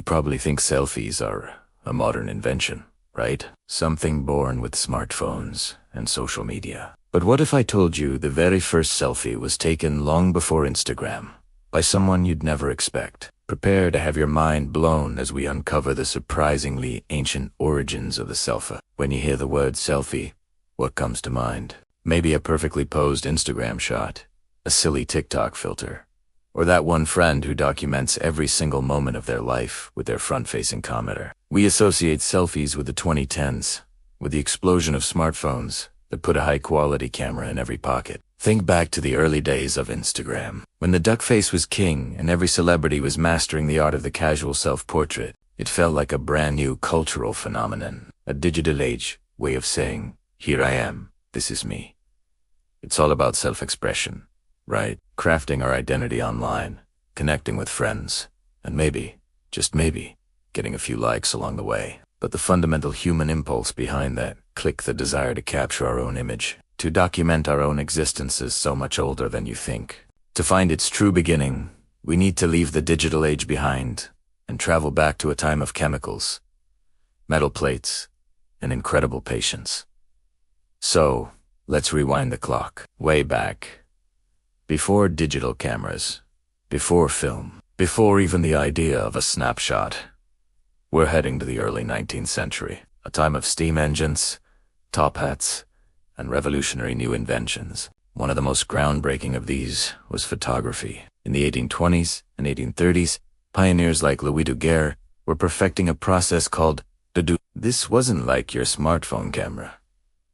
You probably think selfies are a modern invention, right? Something born with smartphones and social media. But what if I told you the very first selfie was taken long before Instagram, by someone you'd never expect? Prepare to have your mind blown as we uncover the surprisingly ancient origins of the selfie. When you hear the word selfie, what comes to mind? Maybe a perfectly posed Instagram shot, a silly TikTok filter, or that one friend who documents every single moment of their life with their front-facing commenter. We associate selfies with the 2010s, with the explosion of smartphones that put a high-quality camera in every pocket. Think back to the early days of Instagram, when the duck face was king and every celebrity was mastering the art of the casual self-portrait. It felt like a brand new cultural phenomenon, a digital age way of saying, here I am, this is me. It's all about self-expression, right? Crafting our identity online, connecting with friends, and maybe, just maybe, getting a few likes along the way. But the fundamental human impulse behind that, the desire to capture our own image, to document our own existence, is so much older than you think. To find its true beginning, we need to leave the digital age behind and travel back to a time of chemicals, metal plates, and incredible patience. So, let's rewind the clock, way back. Before digital cameras, before film, before even the idea of a snapshot. We're heading to the early 19th century, a time of steam engines, top hats, and revolutionary new inventions. One of the most groundbreaking of these was photography. In the 1820s and 1830s, pioneers like Louis Daguerre were perfecting a process called the This wasn't like your smartphone camera.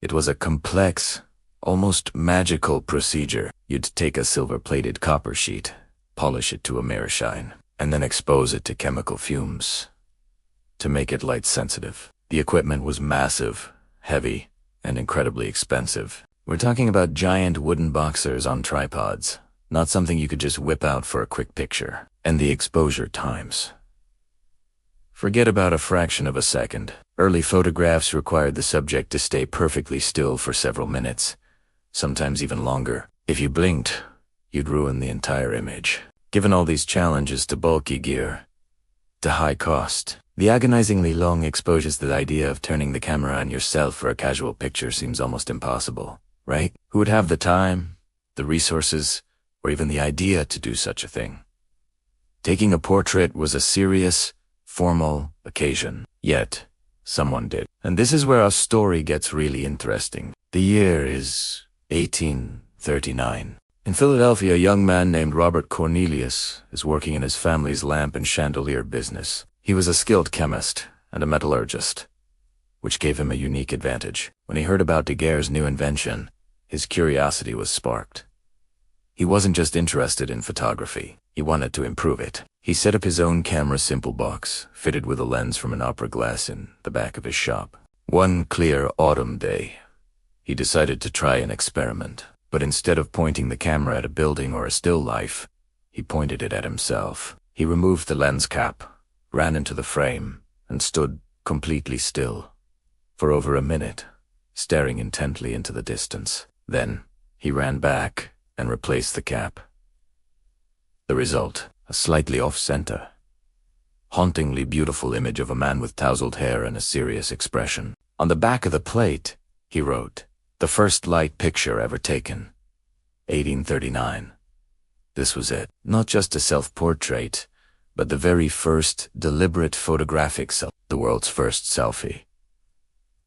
It was a complex, almost magical procedure. You'd take a silver-plated copper sheet, polish it to a mirror shine, and then expose it to chemical fumes to make it light-sensitive. The equipment was massive, heavy, and incredibly expensive. We're talking about giant wooden boxers on tripods, not something you could just whip out for a quick picture. And the exposure times. Forget about a fraction of a second. Early photographs required the subject to stay perfectly still for several minutes, sometimes even longer. If you blinked, you'd ruin the entire image. Given all these challenges to bulky gear, to high cost, the agonizingly long exposures to the idea of turning the camera on yourself for a casual picture seems almost impossible, right? Who would have the time, the resources, or even the idea to do such a thing? Taking a portrait was a serious, formal occasion. Yet, someone did. And this is where our story gets really interesting. The year is 1839. In Philadelphia, a young man named Robert Cornelius is working in his family's lamp and chandelier business. He was a skilled chemist and a metallurgist, which gave him a unique advantage. When he heard about Daguerre's new invention, his curiosity was sparked. He wasn't just interested in photography, he wanted to improve it. He set up his own camera simple box, fitted with a lens from an opera glass in the back of his shop. One clear autumn day, he decided to try an experiment. But instead of pointing the camera at a building or a still life, he pointed it at himself. He removed the lens cap, ran into the frame, and stood completely still for over a minute, staring intently into the distance. Then, he ran back and replaced the cap. The result, a slightly off-center, hauntingly beautiful image of a man with tousled hair and a serious expression. On the back of the plate, he wrote, "The first light picture ever taken, 1839. This was it. Not just a self-portrait, but the very first deliberate photographic the world's first selfie.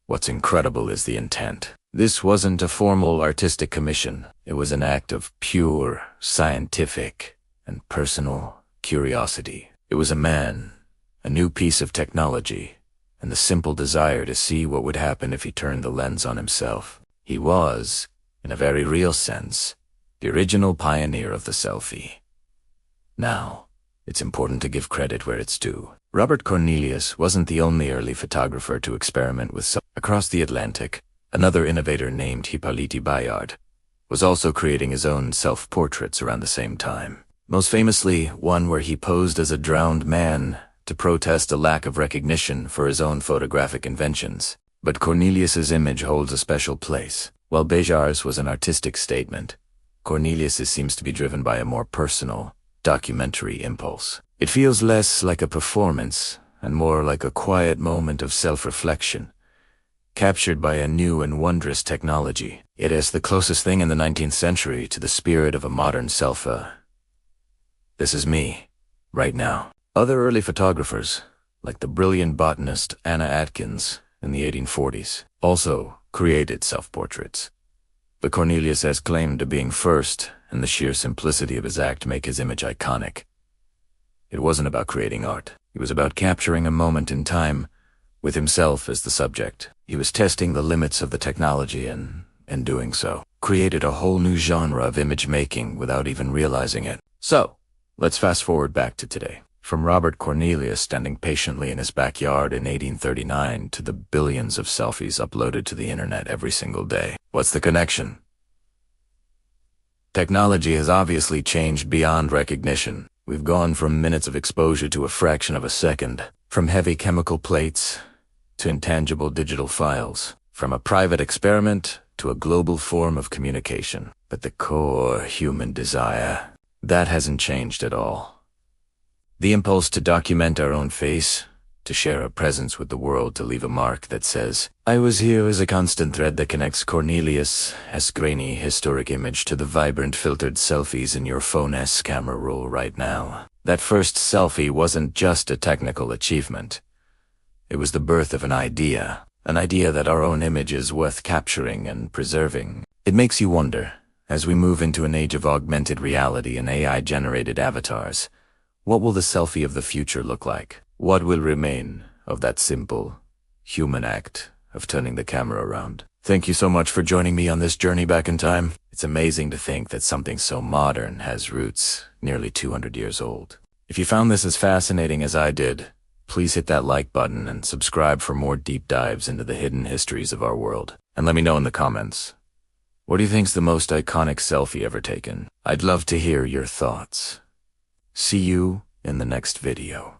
What's incredible is the intent. This wasn't a formal artistic commission. It was an act of pure, scientific, and personal curiosity. It was a man, a new piece of technology, and the simple desire to see what would happen if he turned the lens on himself. He was, in a very real sense, the original pioneer of the selfie. Now, it's important to give credit where it's due. Robert Cornelius wasn't the only early photographer to experiment with selfie. Across the Atlantic, another innovator named Hippolyte Bayard was also creating his own self-portraits around the same time. Most famously, one where he posed as a drowned man to protest a lack of recognition for his own photographic inventions. But Cornelius's image holds a special place. While Bayard's was an artistic statement, Cornelius's seems to be driven by a more personal, documentary impulse. It feels less like a performance and more like a quiet moment of self-reflection, captured by a new and wondrous technology. It is the closest thing in the 19th century to the spirit of a modern selfie. This is me, right now. Other early photographers, like the brilliant botanist Anna Atkins in the 1840s, also created self-portraits. But Cornelius has claimed to being first, and the sheer simplicity of his act make his image iconic. It wasn't about creating art. It was about capturing a moment in time with himself as the subject. He was testing the limits of the technology and, in doing so, created a whole new genre of image making without even realizing it. So, let's fast forward back to today. From Robert Cornelius standing patiently in his backyard in 1839 to the billions of selfies uploaded to the internet every single day. What's the connection? Technology has obviously changed beyond recognition. We've gone from minutes of exposure to a fraction of a second, from heavy chemical plates to intangible digital files, from a private experiment to a global form of communication. But the core human desire, that hasn't changed at all. The impulse to document our own face, to share our presence with the world, to leave a mark that says, I was here, is a constant thread that connects Cornelius' grainy historic image to the vibrant filtered selfies in your phone's camera roll right now. That first selfie wasn't just a technical achievement. It was the birth of an idea that our own image is worth capturing and preserving. It makes you wonder, as we move into an age of augmented reality and AI-generated avatars, what will the selfie of the future look like? What will remain of that simple, human act of turning the camera around? Thank you so much for joining me on this journey back in time. It's amazing to think that something so modern has roots nearly 200 years old. If you found this as fascinating as I did, please hit that like button and subscribe for more deep dives into the hidden histories of our world. And let me know in the comments, what do you think's the most iconic selfie ever taken? I'd love to hear your thoughts. See you in the next video.